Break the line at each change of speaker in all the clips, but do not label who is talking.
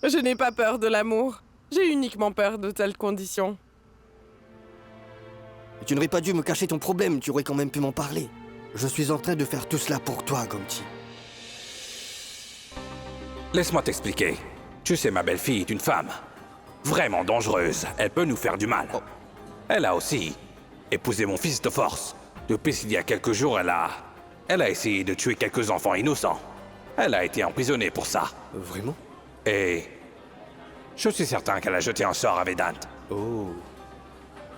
Je n'ai pas peur de l'amour. J'ai uniquement peur de telles conditions.
Et tu n'aurais pas dû me cacher ton problème, tu aurais quand même pu m'en parler. Je suis en train de faire tout cela pour toi, Gomti.
Laisse-moi t'expliquer. Tu sais, ma belle-fille est une femme. Vraiment dangereuse. Elle peut nous faire du mal.
Oh.
Elle a aussi épousé mon fils de force. Depuis il y a quelques jours, elle a essayé de tuer quelques enfants innocents. Elle a été emprisonnée pour ça.
Vraiment?
Et je suis certain qu'elle a jeté un sort à Vedant.
Oh.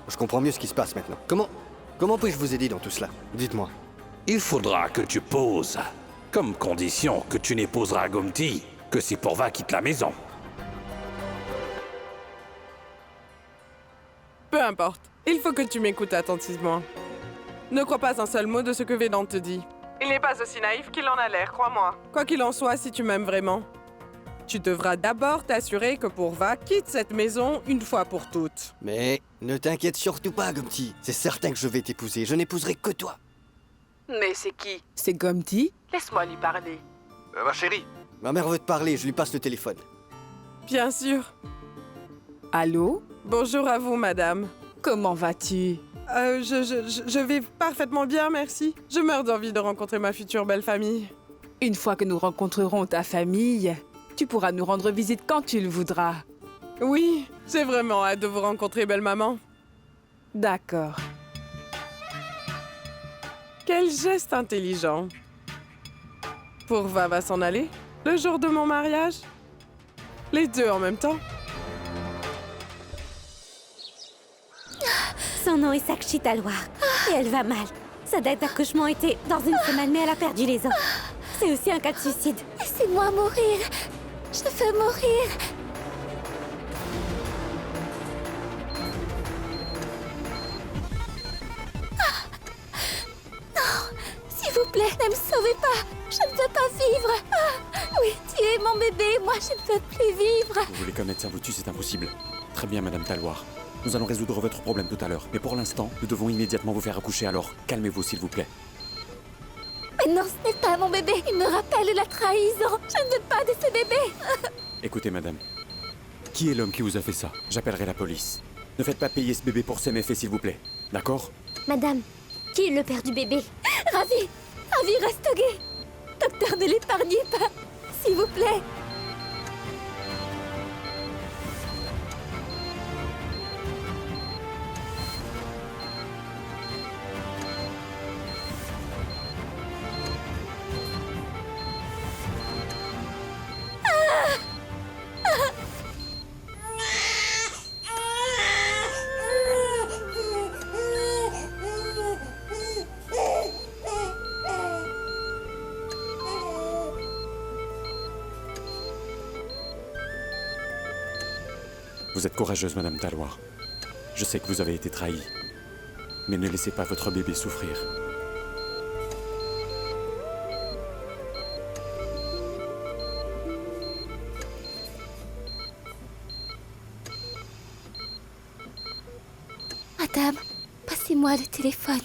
Je comprends mieux ce qui se passe maintenant. Comment puis-je vous aider dans tout cela? Dites-moi.
Il faudra que tu poses comme condition que tu n'épouseras Gomti que si Pourva quitte la maison.
Peu importe. Il faut que tu m'écoutes attentivement. Ne crois pas un seul mot de ce que Vedant te dit. Il n'est pas aussi naïf qu'il en a l'air, crois-moi. Quoi qu'il en soit, si tu m'aimes vraiment, tu devras d'abord t'assurer que Pourva quitte cette maison une fois pour toutes.
Mais ne t'inquiète surtout pas, Gomti. C'est certain que je vais t'épouser. Je n'épouserai que toi.
Mais c'est qui?
C'est Gomti?
Laisse-moi lui parler.
Ma chérie. Ma mère veut te parler, je lui passe le téléphone.
Bien sûr.
Allô?
Bonjour à vous, madame.
Comment vas-tu?
Je vais parfaitement bien, merci. Je meurs d'envie de rencontrer ma future belle famille.
Une fois que nous rencontrerons ta famille, tu pourras nous rendre visite quand tu le voudras.
Oui, j'ai vraiment hâte de vous rencontrer, belle maman.
D'accord.
Quel geste intelligent. Pourva va s'en aller le jour de mon mariage? Les deux en même temps?
Son nom est Sakshi Talwar. Et elle va mal. Sa date d'accouchement était dans une semaine, mais elle a perdu les os. C'est aussi un cas de suicide. Laissez-moi mourir. Je veux mourir. Non, s'il vous plaît, ne me sauvez pas. Je ne veux pas vivre. Oui, tuez mon bébé. Moi, je ne veux plus vivre.
Vous voulez qu'un médecin vous tue, c'est impossible. Très bien, Madame Talwar. Nous allons résoudre votre problème tout à l'heure. Mais pour l'instant, nous devons immédiatement vous faire accoucher, alors calmez-vous, s'il vous plaît.
Mais non, ce n'est pas mon bébé. Il me rappelle la trahison. Je ne veux pas de ce bébé.
Écoutez, madame. Qui est l'homme qui vous a fait ça? J'appellerai la police. Ne faites pas payer ce bébé pour ses méfaits, s'il vous plaît. D'accord?
Madame, qui est le père du bébé? Ravi, Ravi Rastogi. Docteur, ne l'épargnez pas, s'il vous plaît.
Vous êtes courageuse, Madame Talwar. Je sais que vous avez été trahie. Mais ne laissez pas votre bébé souffrir.
Madame, passez-moi le téléphone.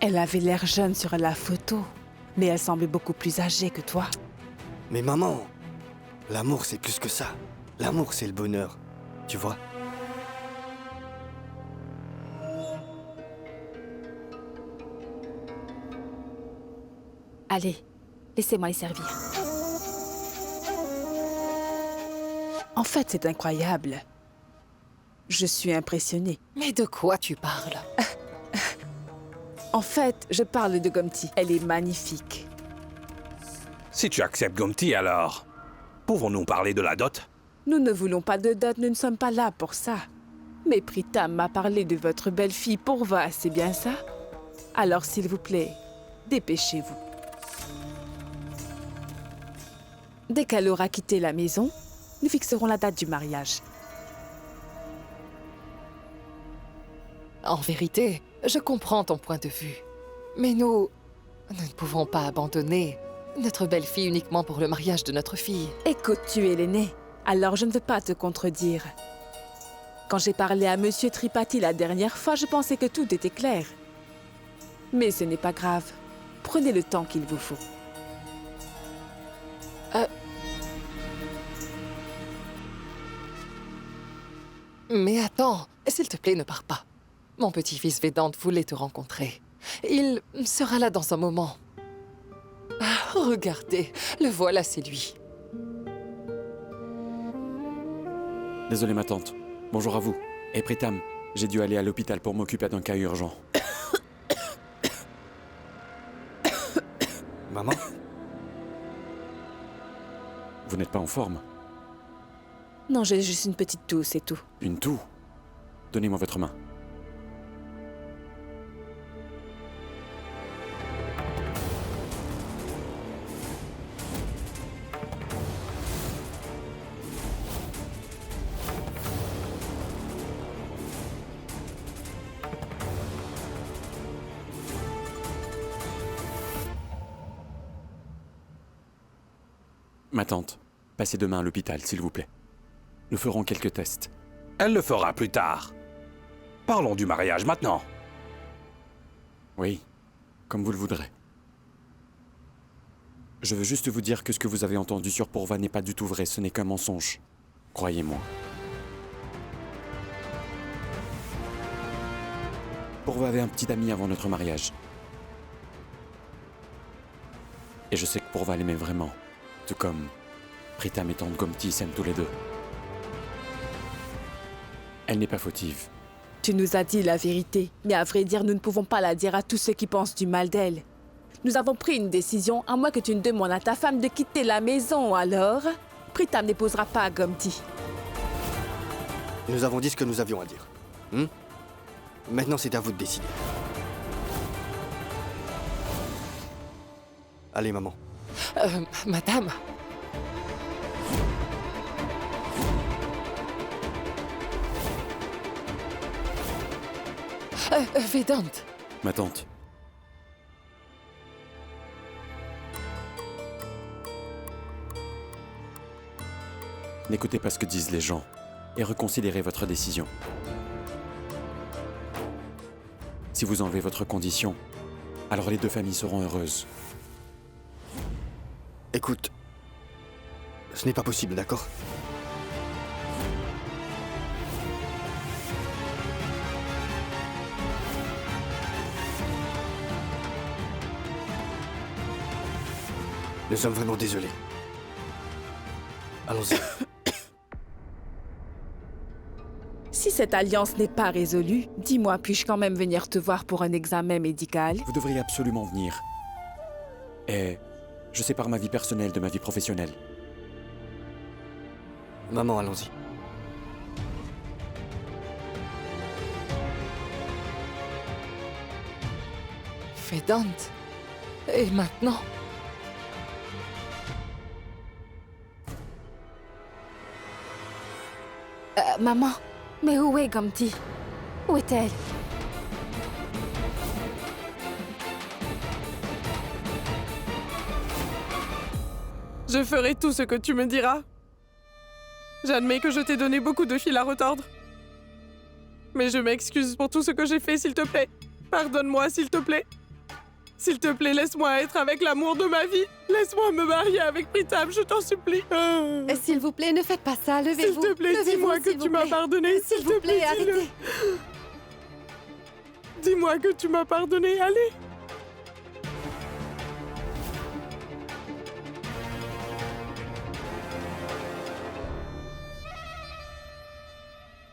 Elle avait l'air jeune sur la photo, mais elle semblait beaucoup plus âgée que toi.
Mais maman, l'amour c'est plus que ça. L'amour c'est le bonheur, tu vois.
Allez, laissez-moi les servir. En fait, c'est incroyable. Je suis impressionnée.
Mais de quoi tu parles?
En fait, je parle de Gomti. Elle est magnifique.
Si tu acceptes Gomti, alors pouvons-nous parler de la dot?
Nous ne voulons pas de dot, nous ne sommes pas là pour ça. Mais Pritam m'a parlé de votre belle-fille Pourva, c'est bien ça? Alors, s'il vous plaît, dépêchez-vous. Dès qu'elle aura quitté la maison, nous fixerons la date du mariage.
En vérité, je comprends ton point de vue. Mais nous ne pouvons pas abandonner Notre belle-fille uniquement pour le mariage de notre fille.
Écoute, tu es l'aîné, alors je ne veux pas te contredire. Quand j'ai parlé à Monsieur Tripathi la dernière fois, je pensais que tout était clair. Mais ce n'est pas grave. Prenez le temps qu'il vous faut.
Mais attends, s'il te plaît, ne pars pas. Mon petit-fils Vedant voulait te rencontrer. Il sera là dans un moment. Ah, regardez, le voilà, c'est lui.
Désolé, ma tante. Bonjour à vous. Et Pritam, j'ai dû aller à l'hôpital pour m'occuper d'un cas urgent.
Maman?
Vous n'êtes pas en forme?
Non, j'ai juste une petite toux, c'est tout.
Une toux? Donnez-moi votre main. Ma tante, passez demain à l'hôpital, s'il vous plaît. Nous ferons quelques tests.
Elle le fera plus tard. Parlons du mariage maintenant.
Oui, comme vous le voudrez. Je veux juste vous dire que ce que vous avez entendu sur Pourva n'est pas du tout vrai, ce n'est qu'un mensonge. Croyez-moi. Pourva avait un petit ami avant notre mariage. Et je sais que Pourva l'aimait vraiment. Tout comme Pritam et Tante Gomti s'aiment tous les deux. Elle n'est pas fautive.
Tu nous as dit la vérité, mais à vrai dire, nous ne pouvons pas la dire à tous ceux qui pensent du mal d'elle. Nous avons pris une décision, à moins que tu ne demandes à ta femme de quitter la maison, alors Pritam n'épousera pas Gomti.
Nous avons dit ce que nous avions à dire. Maintenant, c'est à vous de décider. Allez, maman.
Madame. Vedant.
Ma tante. N'écoutez pas ce que disent les gens et reconsidérez votre décision. Si vous enlevez votre condition, alors les deux familles seront heureuses.
Écoute, ce n'est pas possible, d'accord? Nous sommes vraiment désolés. Allons-y.
Si cette alliance n'est pas résolue, dis-moi, puis-je quand même venir te voir pour un examen médical?
Vous devriez absolument venir. Et je sépare ma vie personnelle de ma vie professionnelle.
Maman, allons-y.
Vedant. Et maintenant?
Maman, mais où est Gomti? Où est-elle?
Je ferai tout ce que tu me diras. J'admets que je t'ai donné beaucoup de fil à retordre. Mais je m'excuse pour tout ce que j'ai fait, s'il te plaît. Pardonne-moi, s'il te plaît. S'il te plaît, laisse-moi être avec l'amour de ma vie. Laisse-moi me marier avec Pritam, je t'en supplie.
S'il vous plaît, ne faites pas ça, levez-vous.
S'il te plaît,
Levez-vous,
dis-moi que
s'il
tu
vous
m'as
plaît.
pardonné.
S'il vous plaît,
dis-le.
arrêtez.
Dis-moi que tu m'as pardonné, allez.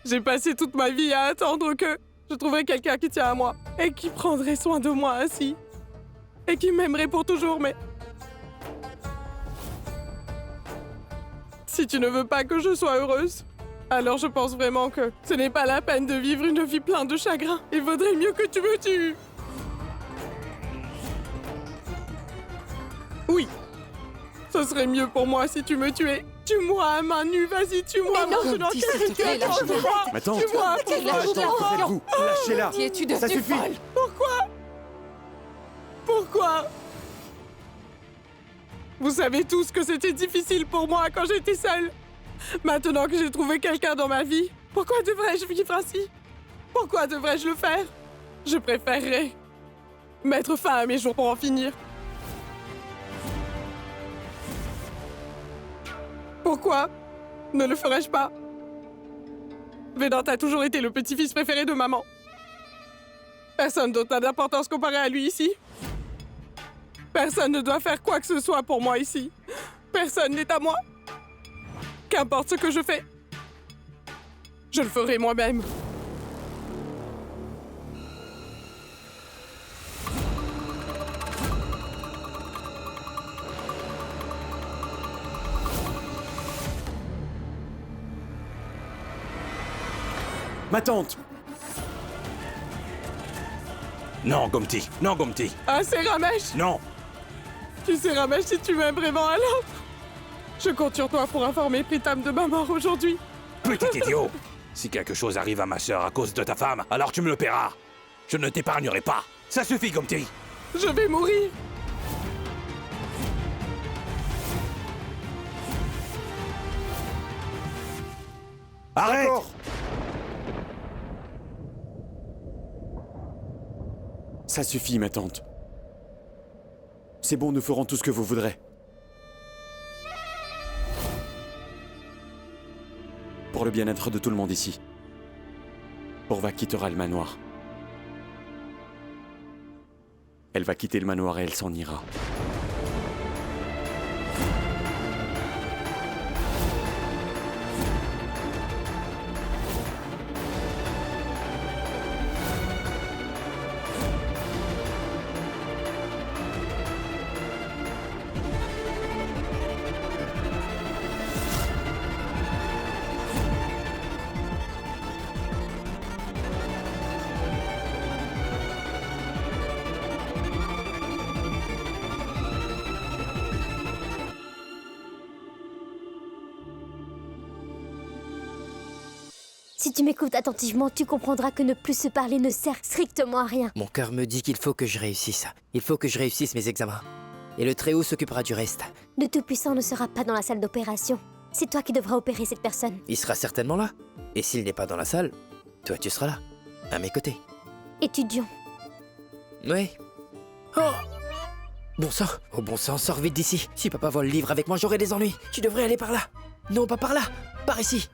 J'ai passé toute ma vie à attendre que je trouverais quelqu'un qui tient à moi et qui prendrait soin de moi ainsi et qui m'aimerait pour toujours, mais... Si tu ne veux pas que je sois heureuse, alors je pense vraiment que ce n'est pas la peine de vivre une vie pleine de chagrin. Il vaudrait mieux que tu me tues. Oui, ce serait mieux pour moi si tu me tuais. Tue-moi à main nue, vas-y, tue-moi
Mais non,
maintenant.
Gomti, s'il te plaît, lâche-la.
Ma tante.
Tue-moi,
Arrêtez-vous. Lâchez-la.
Qui es-tu
Ça
devenue
suffit.
folle?
Pourquoi? Vous savez tous que c'était difficile pour moi quand j'étais seule. Maintenant que j'ai trouvé quelqu'un dans ma vie, pourquoi devrais-je vivre ainsi? Pourquoi devrais-je le faire? Je préférerais mettre fin à mes jours pour en finir. Pourquoi ne le ferais-je pas? Vedant a toujours été le petit-fils préféré de maman. Personne d'autre n'a d'importance comparé à lui ici. Personne ne doit faire quoi que ce soit pour moi ici. Personne n'est à moi. Qu'importe ce que je fais, je le ferai moi-même.
Ma tante!
Non, Gomti. Non, Gomti.
Ah, c'est Ramesh!
Non.
Tu sais, Ramesh, si tu m'aimes vraiment alors, je compte sur toi pour informer Pritam de ma mort aujourd'hui.
Petit idiot. Si quelque chose arrive à ma sœur à cause de ta femme, alors tu me le paieras. Je ne t'épargnerai pas. Ça suffit, Gomti.
Je vais mourir.
Arrête!
Ça suffit, ma tante. C'est bon, nous ferons tout ce que vous voudrez. Pour le bien-être de tout le monde ici. Porva quittera le manoir. Elle va quitter le manoir et elle s'en ira.
Si tu m'écoutes attentivement, tu comprendras que ne plus se parler ne sert strictement à rien.
Mon cœur me dit qu'il faut que je réussisse. Il faut que je réussisse mes examens. Et le Très-Haut s'occupera du reste.
Le Tout-Puissant ne sera pas dans la salle d'opération. C'est toi qui devras opérer cette personne.
Il sera certainement là. Et s'il n'est pas dans la salle, toi tu seras là, à mes côtés.
Étudiant.
Oui. Oh! Bon sang, oh bon sang, sors vite d'ici. Si papa vole le livre avec moi, j'aurai des ennuis. Tu devrais aller par là. Non, pas par là. Par ici.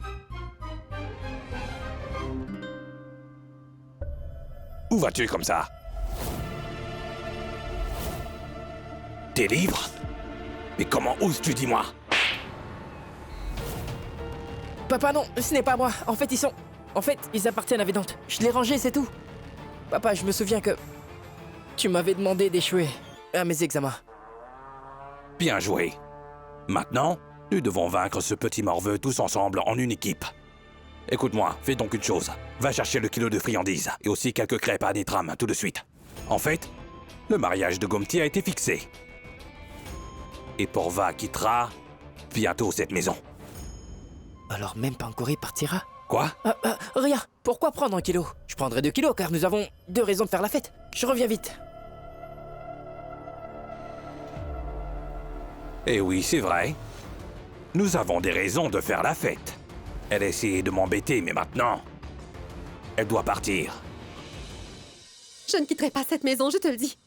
Où vas-tu comme ça? Tes livres? Mais comment oses-tu, dis-moi?
Papa, non, ce n'est pas moi. En fait, ils appartiennent à Vedant. Je l'ai rangé, c'est tout. Papa, je me souviens que tu m'avais demandé d'échouer à mes examens.
Bien joué. Maintenant, nous devons vaincre ce petit morveux tous ensemble en une équipe. Écoute-moi, fais donc une chose. Va chercher le kilo de friandises et aussi quelques crêpes à Anitram tout de suite. En fait, le mariage de Gomti a été fixé. Et Porva quittera bientôt cette maison.
Alors même Pankori partira?
Quoi?
Rien. Pourquoi prendre 1 kilo? Je prendrai 2 kilos car nous avons 2 raisons de faire la fête. Je reviens vite.
Eh oui, c'est vrai. Nous avons des raisons de faire la fête. Elle a essayé de m'embêter, mais maintenant, elle doit partir.
Je ne quitterai pas cette maison, je te le dis.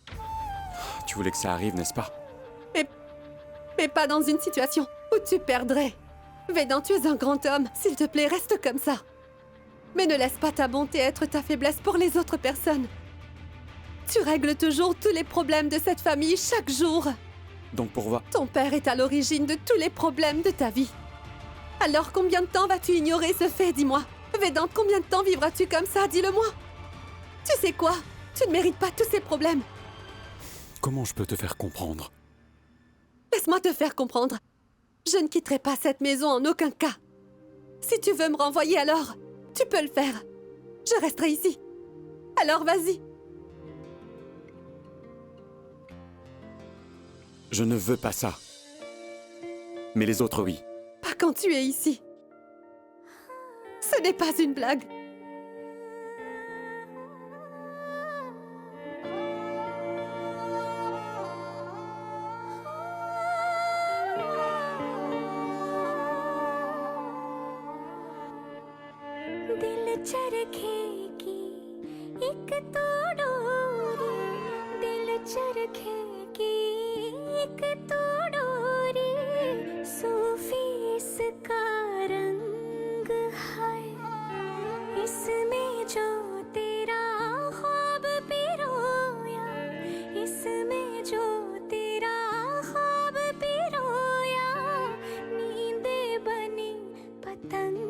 Tu voulais que ça arrive, n'est-ce pas?
Mais pas dans une situation où tu perdrais. Vedant, tu es un grand homme. S'il te plaît, reste comme ça. Mais ne laisse pas ta bonté être ta faiblesse pour les autres personnes. Tu règles toujours tous les problèmes de cette famille chaque jour.
Donc Porva...
Ton père est à l'origine de tous les problèmes de ta vie. Alors combien de temps vas-tu ignorer ce fait, dis-moi? Vedant, combien de temps vivras-tu comme ça, dis-le-moi? Tu sais quoi? Tu ne mérites pas tous ces problèmes.
Comment je peux te faire comprendre?
Laisse-moi te faire comprendre. Je ne quitterai pas cette maison en aucun cas. Si tu veux me renvoyer alors, tu peux le faire. Je resterai ici. Alors vas-y.
Je ne veux pas ça. Mais les autres, oui.
Pas quand tu es ici. Ce n'est pas une blague.
चरखेगी एक तो डोरी दिल चरखेगी एक तो डोरी सूफी इसका रंग है इसमें जो तेरा ख्वाब पिरोया इसमें जो तेरा ख्वाब पिरोया नींदे बनी पतंग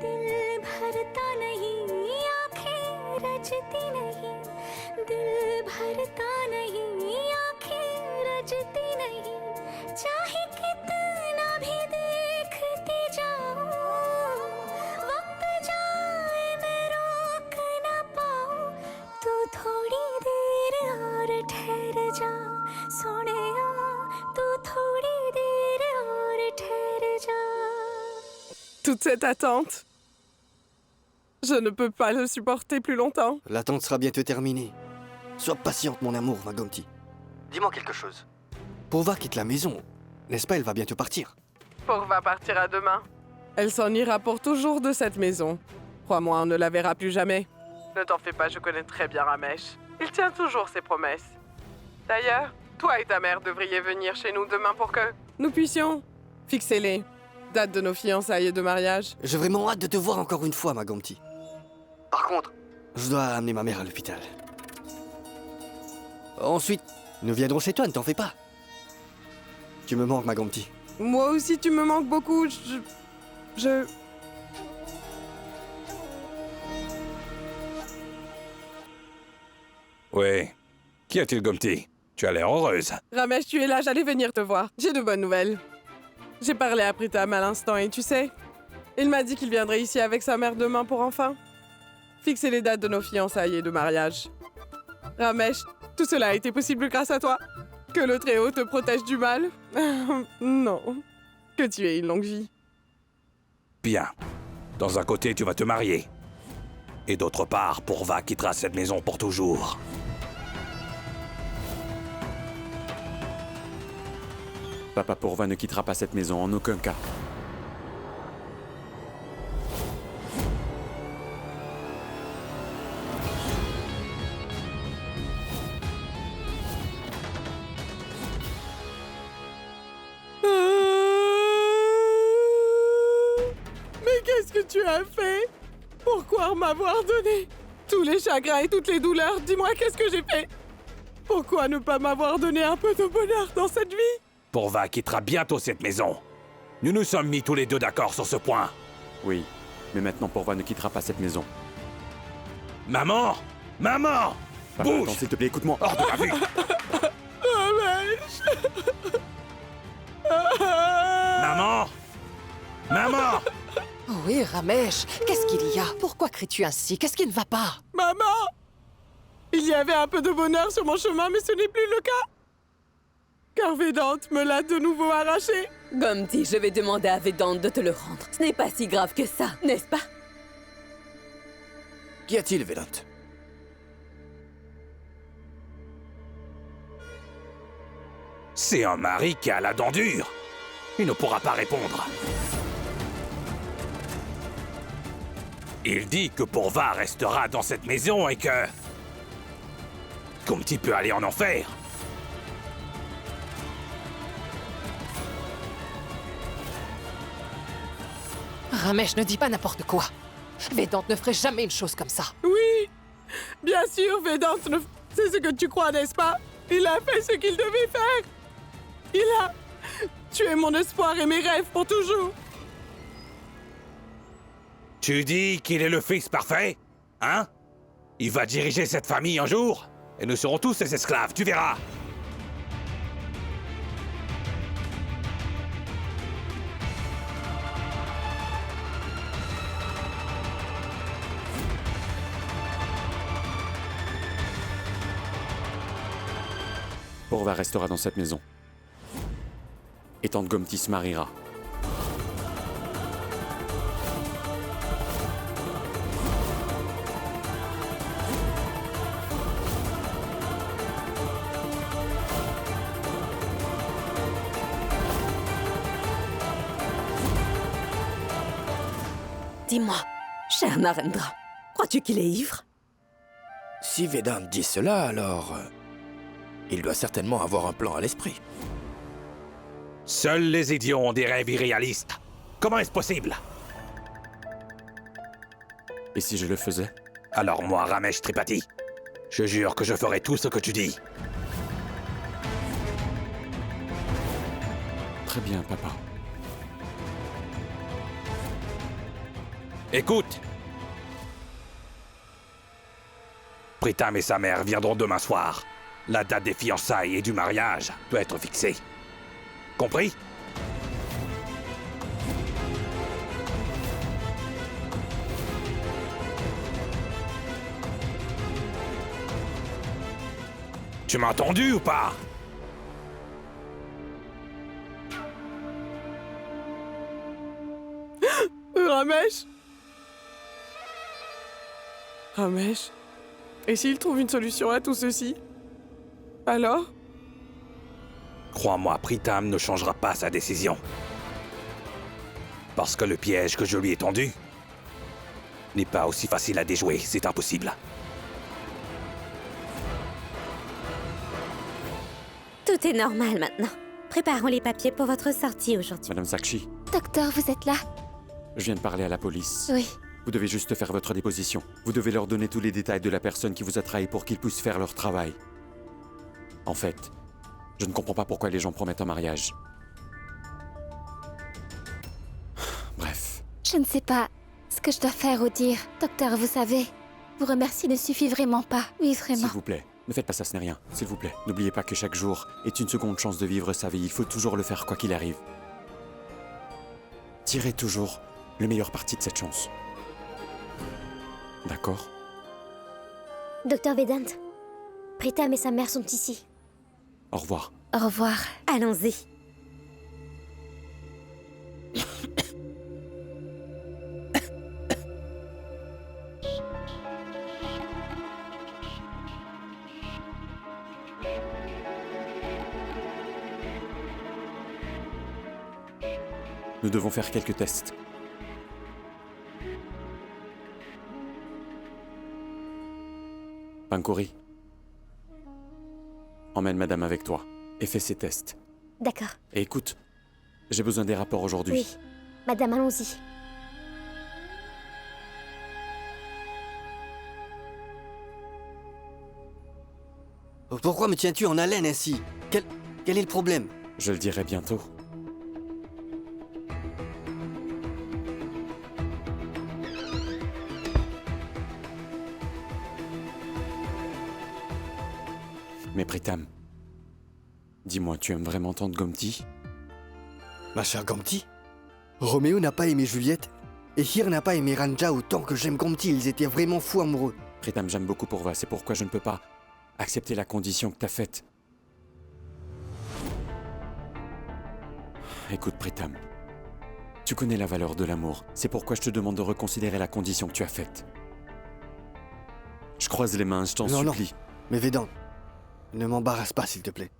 दिल भरता नहीं आंखें रजती नहीं दिल भरता नहीं आंखें रजती नहीं चाहे कितना भी देखती जाऊं वक्त जाए मैं रोक ना पाऊं तू थोड़ी देर और ठहर जा सोनिया तू थोड़ी देर और ठहर जा
Toute cette attente. Je ne peux pas le supporter plus longtemps.
L'attente sera bientôt terminée. Sois patiente, mon amour, Magomti. Dis-moi quelque chose. Pourva quitte la maison. N'est-ce pas, elle va bientôt partir.
Pourva partira demain. Elle s'en ira pour toujours de cette maison. Crois-moi, on ne la verra plus jamais. Ne t'en fais pas, je connais très bien Ramesh. Il tient toujours ses promesses. D'ailleurs, toi et ta mère devriez venir chez nous demain pour que nous puissions fixer les dates de nos fiançailles et de mariage.
J'ai vraiment hâte de te voir encore une fois, Magomti. Par contre, je dois amener ma mère à l'hôpital. Ensuite, nous viendrons chez toi, ne t'en fais pas. Tu me manques, Magomti.
Moi aussi, tu me manques beaucoup. Je...
Oui. Qu'y a-t-il, Gomti? Tu as l'air heureuse.
Ramesh, tu es là, j'allais venir te voir. J'ai de bonnes nouvelles. J'ai parlé à Pritam à l'instant et tu sais, il m'a dit qu'il viendrait ici avec sa mère demain pour enfin fixer les dates de nos fiançailles et de mariage. Ramesh, tout cela a été possible grâce à toi. Que le Très-Haut te protège du mal. Non. Que tu aies une longue vie.
Bien. Dans un côté, tu vas te marier. Et d'autre part, Pourva quittera cette maison pour toujours.
Papa Pourva ne quittera pas cette maison en aucun cas.
Mais qu'est-ce que tu as fait? Pourquoi m'avoir donné tous les chagrins et toutes les douleurs? Dis-moi, qu'est-ce que j'ai fait? Pourquoi ne pas m'avoir donné un peu de bonheur dans cette vie?
Pourva quittera bientôt cette maison. Nous nous sommes mis tous les deux d'accord sur ce point.
Oui, mais maintenant Pourva ne quittera pas cette maison.
Maman! Maman!
Papa,
Bouge!
attends, s'il te plaît, écoute-moi.
Hors de ma vue! Maman! Maman!
Oh oui, Ramesh, qu'est-ce qu'il y a? Pourquoi cries-tu ainsi? Qu'est-ce qui ne va pas?
Maman! Il y avait un peu de bonheur sur mon chemin, mais ce n'est plus le cas. Car Vedante me l'a de nouveau arraché.
Gomti, je vais demander à Vedante de te le rendre. Ce n'est pas si grave que ça, n'est-ce pas?
Qu'y a-t-il, Vedante?
C'est un mari qui a la dent dure. Il ne pourra pas répondre. Il dit que Pourva restera dans cette maison et que... Gomti peut aller en enfer.
Ramesh, ne dis pas n'importe quoi. Vedante ne ferait jamais une chose comme ça.
Oui, bien sûr, Vedante, c'est ce que tu crois, n'est-ce pas? Il a fait ce qu'il devait faire. Il a tué mon espoir et mes rêves pour toujours.
Tu dis qu'il est le fils parfait? Hein? Il va diriger cette famille un jour? Et nous serons tous ses esclaves, tu verras!
Pourva restera dans cette maison. Et tante Gomti se mariera.
Dis-moi,
Cher Narendra, crois-tu qu'il est ivre?
Si Vedant dit cela, alors... il doit certainement avoir un plan à l'esprit.
Seuls les idiots ont des rêves irréalistes. Comment est-ce possible?
Et si je le faisais?
Alors moi, Ramesh Tripathi, je jure que je ferai tout ce que tu dis.
Très bien, papa.
Écoute! Pritam et sa mère viendront demain soir. La date des fiançailles et du mariage doit être fixée. Compris? Tu m'as entendu ou pas?
Ramesh? Ramesh? Et s'il trouve une solution à tout ceci? Alors?
Crois-moi, Pritam ne changera pas sa décision. Parce que le piège que je lui ai tendu n'est pas aussi facile à déjouer, c'est impossible.
Tout est normal maintenant. Préparons les papiers pour votre sortie aujourd'hui.
Madame Sakshi,
Docteur, vous êtes là?
je viens de parler à la police.
Oui.
Vous devez juste faire votre déposition. Vous devez leur donner tous les détails de la personne qui vous a trahi pour qu'ils puissent faire leur travail. En fait, je ne comprends pas pourquoi les gens promettent un mariage. Bref.
Je ne sais pas ce que je dois faire ou dire. Docteur, vous savez, vous remercier ne suffit vraiment pas. Oui, vraiment.
S'il vous plaît, ne faites pas ça, ce n'est rien. S'il vous plaît, n'oubliez pas que chaque jour est une seconde chance de vivre sa vie. Il faut toujours le faire quoi qu'il arrive. Tirez toujours le meilleur parti de cette chance. D'accord?
Docteur Vedant, Pritam et sa mère sont ici.
Au revoir.
Au revoir. Allons-y.
Nous devons faire quelques tests. Pankori, emmène madame avec toi et fais ses tests.
D'accord.
Et écoute, j'ai besoin des rapports aujourd'hui.
Oui. Madame, allons-y.
Pourquoi me tiens-tu en haleine ainsi? Quel est le problème?
Je le dirai bientôt. Mais Pritam, dis-moi, tu aimes vraiment Tante Gomti?
Ma chère Gomti, Roméo n'a pas aimé Juliette, et Hir n'a pas aimé Ranja autant que j'aime Gomti. Ils étaient vraiment fous amoureux.
Pritam, j'aime beaucoup Pourva, c'est pourquoi je ne peux pas accepter la condition que t'as faite. Écoute, Pritam, tu connais la valeur de l'amour. C'est pourquoi je te demande de reconsidérer la condition que tu as faite. Je croise les mains, je t'en supplie.
Non, mais Vedant, ne m'embarrasse pas, s'il te plaît.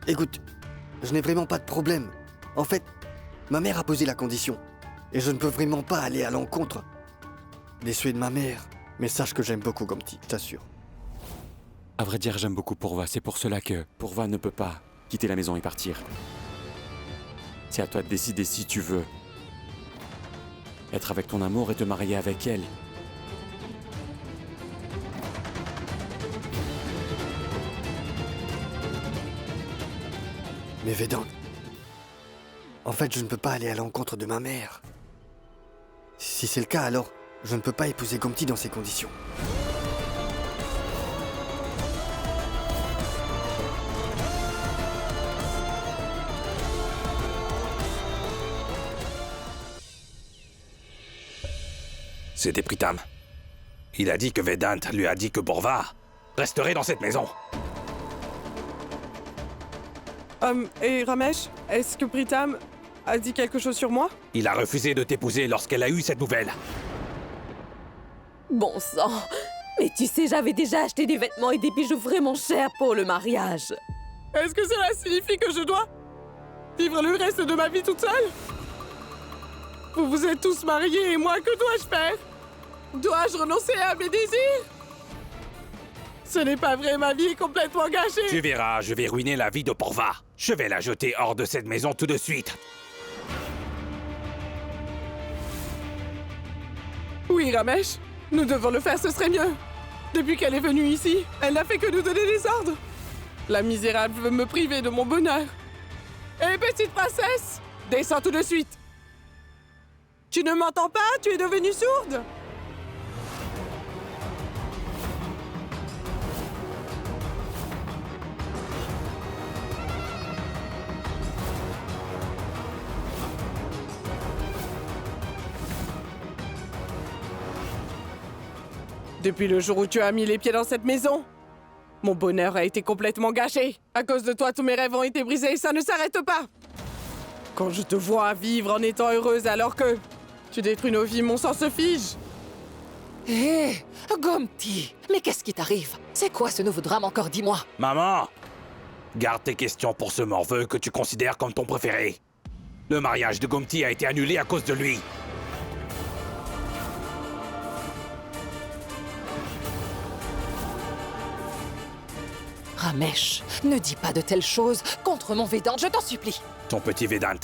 Écoute, je n'ai vraiment pas de problème. En fait, ma mère a posé la condition. Et je ne peux vraiment pas aller à l'encontre des souhaits de ma mère. Mais sache que j'aime beaucoup Gomti, je t'assure.
À vrai dire, j'aime beaucoup Pourva. C'est pour cela que Pourva ne peut pas quitter la maison et partir. C'est à toi de décider si tu veux être avec ton amour et te marier avec elle.
Mais Vedant, en fait, je ne peux pas aller à l'encontre de ma mère. Si c'est le cas, alors je ne peux pas épouser Gomti dans ces conditions.
C'était Pritam. Il a dit que Vedant lui a dit que Pourva resterait dans cette maison.
Et Ramesh, est-ce que Pritam a dit quelque chose sur moi?
Il a refusé de t'épouser lorsqu'elle a eu cette nouvelle.
Bon sang. Mais tu sais, j'avais déjà acheté des vêtements et des bijoux vraiment chers pour le mariage.
Est-ce que cela signifie que je dois vivre le reste de ma vie toute seule? Vous vous êtes tous mariés et moi, que dois-je faire? Dois-je renoncer à mes désirs? Ce n'est pas vrai, ma vie est complètement gâchée.
Tu verras, je vais ruiner la vie de Porva. Je vais la jeter hors de cette maison tout de suite.
Oui, Ramesh, nous devons le faire, ce serait mieux. Depuis qu'elle est venue ici, elle n'a fait que nous donner des ordres. La misérable veut me priver de mon bonheur. Hé, petite princesse, descends tout de suite. Tu ne m'entends pas? Tu es devenue sourde? Depuis le jour où tu as mis les pieds dans cette maison, mon bonheur a été complètement gâché. À cause de toi, tous mes rêves ont été brisés et ça ne s'arrête pas. Quand je te vois vivre en étant heureuse alors que tu détruis nos vies, mon sang se fige.
Hé, Gomti, mais qu'est-ce qui t'arrive? C'est quoi ce nouveau drame encore, dis-moi?
Maman, garde tes questions pour ce morveux que tu considères comme ton préféré. Le mariage de Gomti a été annulé à cause de lui.
Ramesh, ne dis pas de telles choses contre mon Vedant, je t'en supplie.
Ton petit Vedant.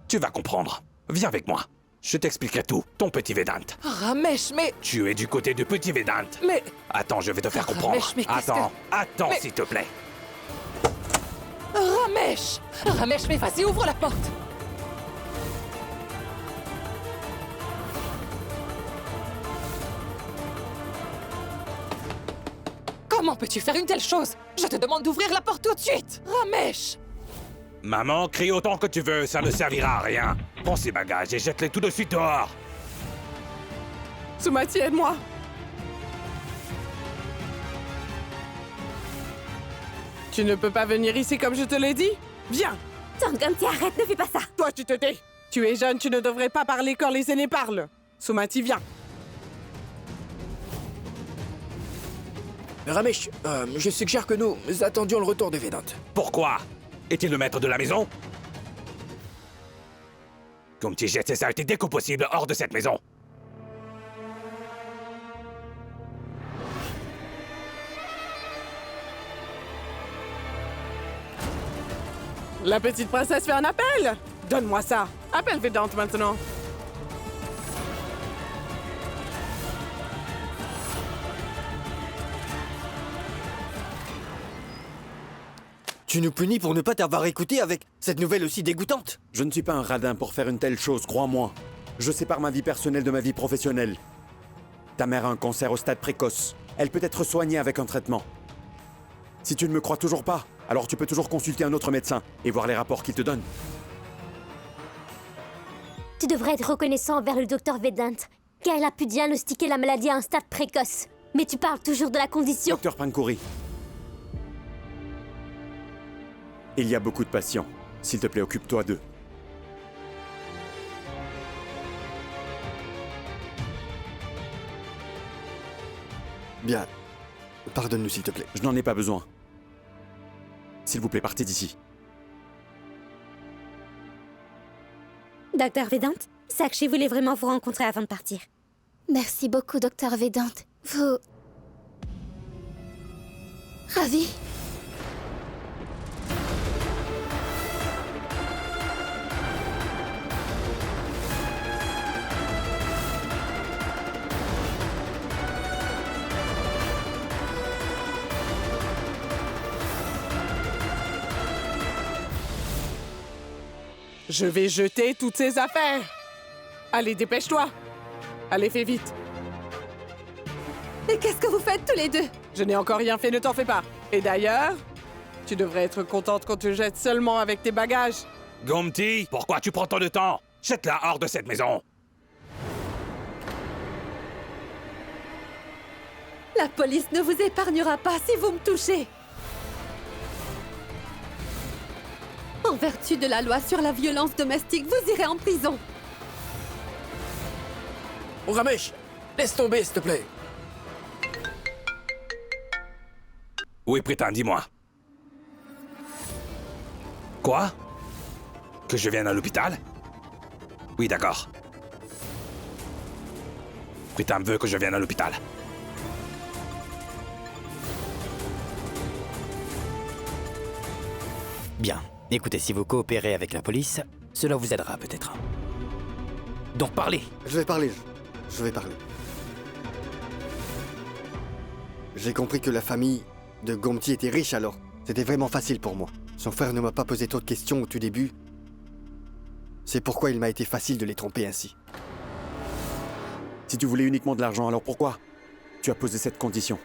Tu vas comprendre. Viens avec moi. Je t'expliquerai tout, ton petit Vedant.
Ramesh, mais...
Tu es du côté du petit Vedant.
Mais...
Attends, je vais te faire comprendre.
Ramesh, mais qu'est-ce
Attends,
mais...
s'il te plaît.
Ramesh! Ramesh, mais vas-y, ouvre la porte! Comment peux-tu faire une telle chose? Je te demande d'ouvrir la porte tout de suite! Ramesh!
Maman, crie autant que tu veux, ça ne servira à rien. Prends ces bagages et jette-les tout de suite dehors.
Sumati, aide-moi. Tu ne peux pas venir ici comme je te l'ai dit? Viens!
Tante Gomti, arrête, ne fais pas ça!
Toi, tu te tais! Tu es jeune, tu ne devrais pas parler quand les aînés parlent. Sumati, viens.
Ramesh, je suggère que nous attendions le retour de Vedant.
Pourquoi? Est-il le maître de la maison? Gomti jette ses saletés dès que possible hors de cette maison.
La petite princesse fait un appel! Donne-moi ça! Appelle Vedant maintenant!
Tu nous punis pour ne pas t'avoir écouté avec cette nouvelle aussi dégoûtante.
Je ne suis pas un radin pour faire une telle chose, crois-moi. Je sépare ma vie personnelle de ma vie professionnelle. Ta mère a un cancer au stade précoce. Elle peut être soignée avec un traitement. Si tu ne me crois toujours pas, alors tu peux toujours consulter un autre médecin et voir les rapports qu'il te donne.
Tu devrais être reconnaissant envers le docteur Vedant, car il a pu diagnostiquer la maladie à un stade précoce. Mais tu parles toujours de la condition.
Docteur Pankouri. Il y a beaucoup de patients. S'il te plaît, occupe-toi d'eux.
Bien. Pardonne-nous, s'il te plaît.
Je n'en ai pas besoin. S'il vous plaît, partez d'ici.
Docteur Vedant, Sakshi voulait vraiment vous rencontrer avant de partir.
Merci beaucoup, docteur Vedant. Vous... Ravi.
Je vais jeter toutes ces affaires! Allez, dépêche-toi! Allez, fais vite!
Mais qu'est-ce que vous faites tous les deux?
Je n'ai encore rien fait, ne t'en fais pas! Et d'ailleurs, tu devrais être contente qu'on te jette seulement avec tes bagages!
Gomti, pourquoi tu prends tant de temps? Jette-la hors de cette maison!
La police ne vous épargnera pas si vous me touchez! En vertu de la loi sur la violence domestique, vous irez en prison.
Oh, Ramesh, laisse tomber, s'il te plaît.
Oui, Pritan, dis-moi. Quoi? Que je vienne à l'hôpital? Oui, d'accord. Pritam veut que je vienne à l'hôpital.
Bien. Écoutez, si vous coopérez avec la police, cela vous aidera peut-être. Donc parlez.
Je vais parler. Je vais parler. J'ai compris que la famille de Gomti était riche alors. C'était vraiment facile pour moi. Son frère ne m'a pas posé trop de questions au tout début. C'est pourquoi il m'a été facile de les tromper ainsi.
Si tu voulais uniquement de l'argent, alors pourquoi tu as posé cette condition?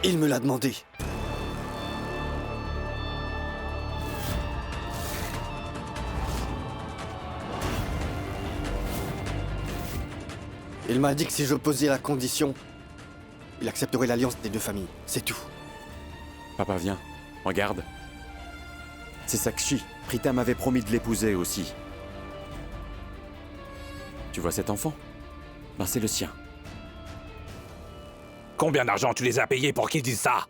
Il me l'a demandé. Il m'a dit que si je posais la condition, il accepterait l'alliance des deux familles. C'est tout.
Papa, viens. Regarde. C'est Sakshi. Pritam m'avait promis de l'épouser aussi. Tu vois cet enfant? Ben, c'est le sien.
Combien d'argent tu les as payés pour qu'ils disent ça?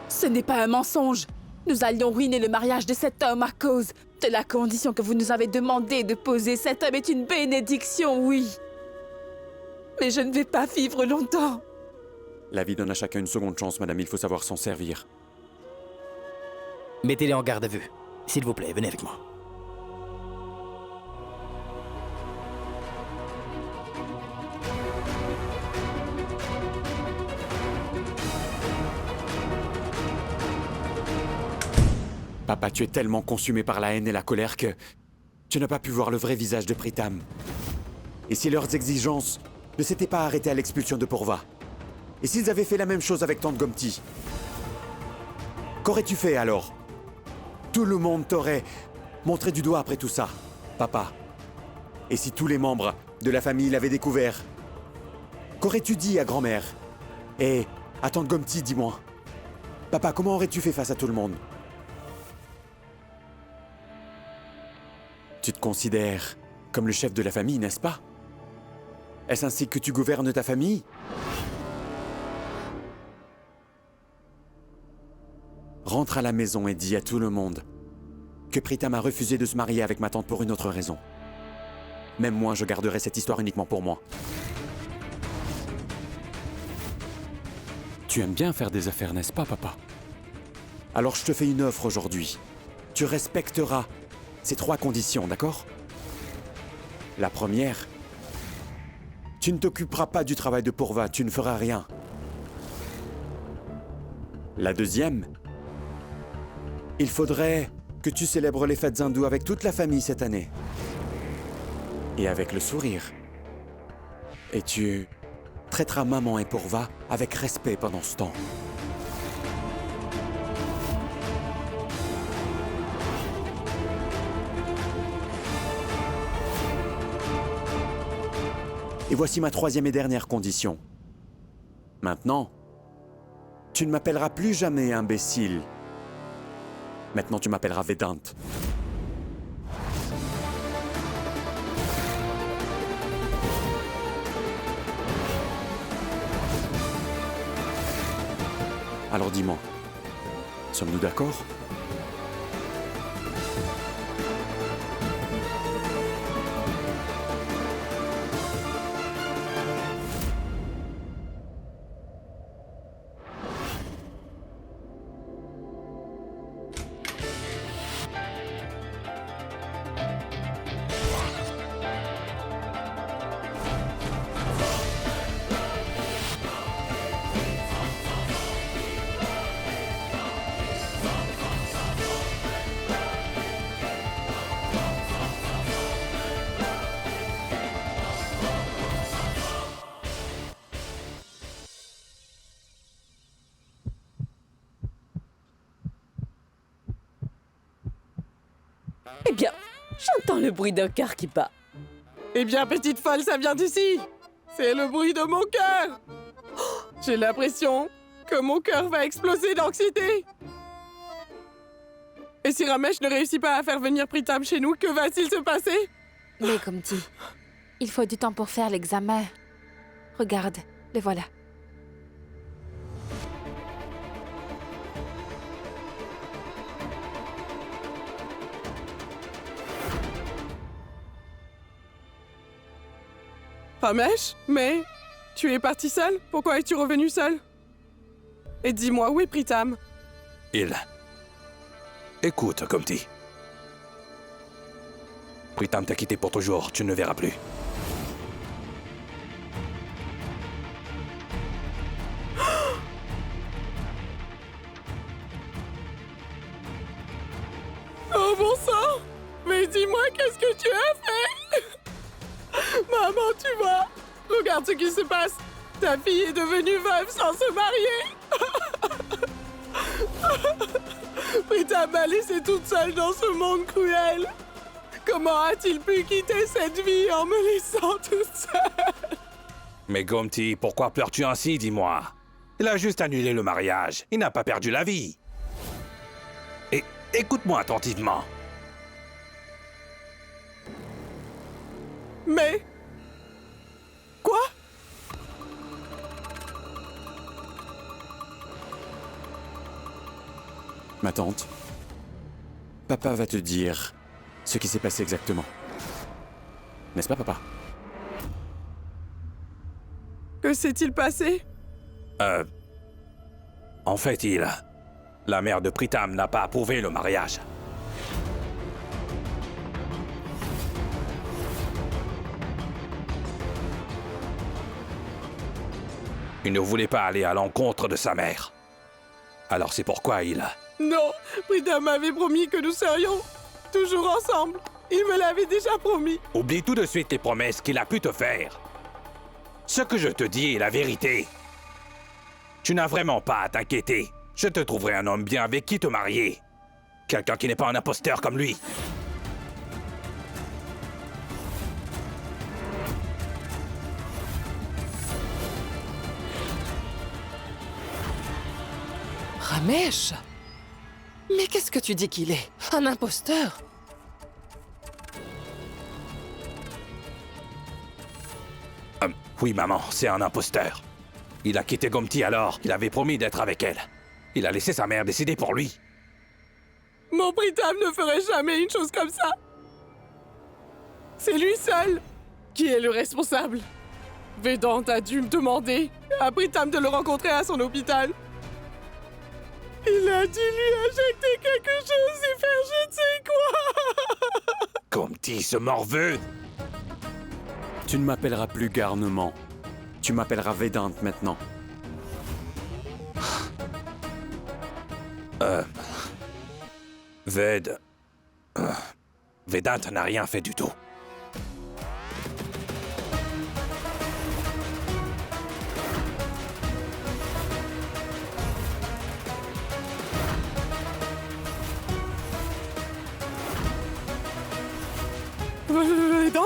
Ce n'est pas un mensonge. Nous allions ruiner le mariage de cet homme à cause de la condition que vous nous avez demandé de poser. Cet homme est une bénédiction, oui. Mais je ne vais pas vivre longtemps.
La vie donne à chacun une seconde chance, madame. Il faut savoir s'en servir.
Mettez-les en garde à vue. S'il vous plaît, venez avec moi.
Papa, tu es tellement consumé par la haine et la colère que tu n'as pas pu voir le vrai visage de Pritam. Et si leurs exigences ne s'étaient pas arrêtées à l'expulsion de Pourva? Et s'ils avaient fait la même chose avec Tante Gomti? Qu'aurais-tu fait alors? Tout le monde t'aurait montré du doigt après tout ça, papa. Et si tous les membres de la famille l'avaient découvert? Qu'aurais-tu dit à grand-mère? Et à Tante Gomti, dis-moi. Papa, comment aurais-tu fait face à tout le monde? Tu te considères comme le chef de la famille, n'est-ce pas? Est-ce ainsi que tu gouvernes ta famille? Rentre à la maison et dis à tout le monde que Pritam a refusé de se marier avec ma tante pour une autre raison. Même moi, je garderai cette histoire uniquement pour moi. Tu aimes bien faire des affaires, n'est-ce pas, papa? Alors je te fais une offre aujourd'hui. Tu respecteras ces 3 conditions, d'accord? La première, tu ne t'occuperas pas du travail de Pourva, tu ne feras rien. La deuxième, il faudrait que tu célèbres les fêtes hindoues avec toute la famille cette année. Et avec le sourire. Et tu traiteras maman et Pourva avec respect pendant ce temps. Et voici ma 3e et dernière condition. Maintenant, tu ne m'appelleras plus jamais imbécile. Maintenant, tu m'appelleras Vedant. Alors dis-moi, sommes-nous d'accord ?
Eh bien, j'entends le bruit d'un cœur qui bat.
Eh bien, petite folle, ça vient d'ici. C'est le bruit de mon cœur. J'ai l'impression que mon cœur va exploser d'anxiété. Et si Ramesh ne réussit pas à faire venir Pritam chez nous, que va-t-il se passer?
Mais comme dit, il faut du temps pour faire l'examen. Regarde, le voilà.
Ramesh, mais tu es parti seul? Pourquoi es-tu revenu seul? Et dis-moi, où est Pritam?
Il... Écoute, Gomti. Pritam t'a quitté pour toujours, tu ne le verras plus.
Oh bon sang! Mais dis-moi, qu'est-ce que tu as fait? Maman, tu vois? Regarde ce qui se passe. Ta fille est devenue veuve sans se marier. Pritam m'a laissée toute seule dans ce monde cruel. Comment a-t-il pu quitter cette vie en me laissant toute seule?
Mais Gomti, pourquoi pleures-tu ainsi, dis-moi? Il a juste annulé le mariage. Il n'a pas perdu la vie. Et écoute-moi attentivement.
Mais... Quoi?
Ma tante, papa va te dire ce qui s'est passé exactement. N'est-ce pas, papa?
Que s'est-il passé?
En fait, la mère de Pritam n'a pas approuvé le mariage. Il ne voulait pas aller à l'encontre de sa mère. Alors c'est pourquoi il...
Non, Pritam m'avait promis que nous serions toujours ensemble. Il me l'avait déjà promis.
Oublie tout de suite les promesses qu'il a pu te faire. Ce que je te dis est la vérité. Tu n'as vraiment pas à t'inquiéter. Je te trouverai un homme bien avec qui te marier. Quelqu'un qui n'est pas un imposteur comme lui.
Ramesh? Mais qu'est-ce que tu dis qu'il est? Un imposteur?
Oui, maman, c'est un imposteur. Il a quitté Gomti alors. Il avait promis d'être avec elle. Il a laissé sa mère décider pour lui.
Mon Pritam ne ferait jamais une chose comme ça. C'est lui seul qui est le responsable. Vedant a dû me demander à Pritam de le rencontrer à son hôpital. Il a dû lui injecter quelque chose et faire je ne sais quoi.
Gomti, ce morveux!
Tu ne m'appelleras plus Garnement. Tu m'appelleras Vedant maintenant.
Vedant n'a rien fait du tout.
Vedant?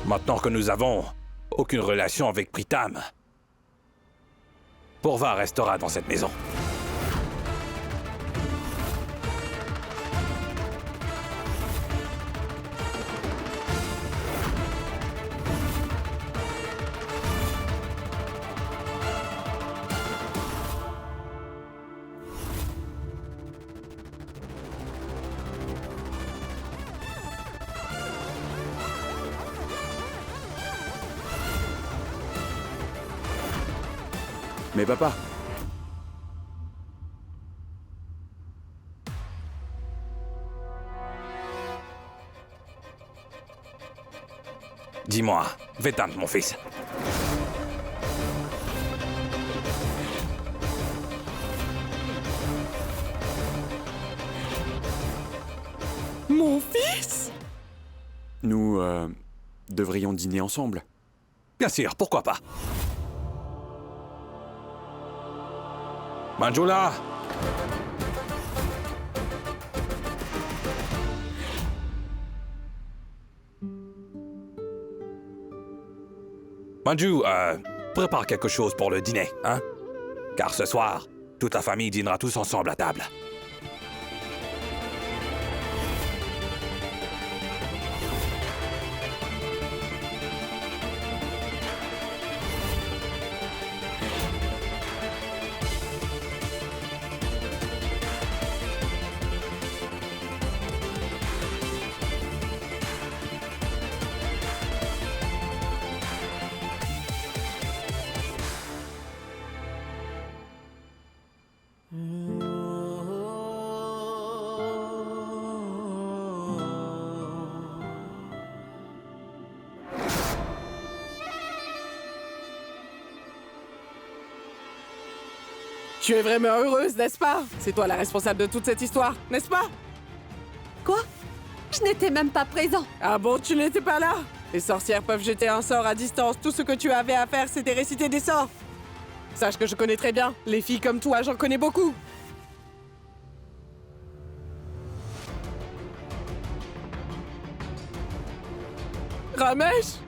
Maintenant que nous avons aucune relation avec Pritam, Purva restera dans cette maison.
Mais papa,
Dis-moi, Vedant, mon fils.
Mon fils?
nous devrions dîner ensemble.
Bien sûr, pourquoi pas. Manjula! Manju, prépare quelque chose pour le dîner, hein? Car ce soir, toute la famille dînera tous ensemble à table.
Tu es vraiment heureuse, n'est-ce pas? C'est toi la responsable de toute cette histoire, n'est-ce pas?
Quoi? Je n'étais même pas présent.
Ah bon, tu n'étais pas là? Les sorcières peuvent jeter un sort à distance. Tout ce que tu avais à faire, c'était réciter des sorts. Sache que je connais très bien. Les filles comme toi, j'en connais beaucoup. Ramesh?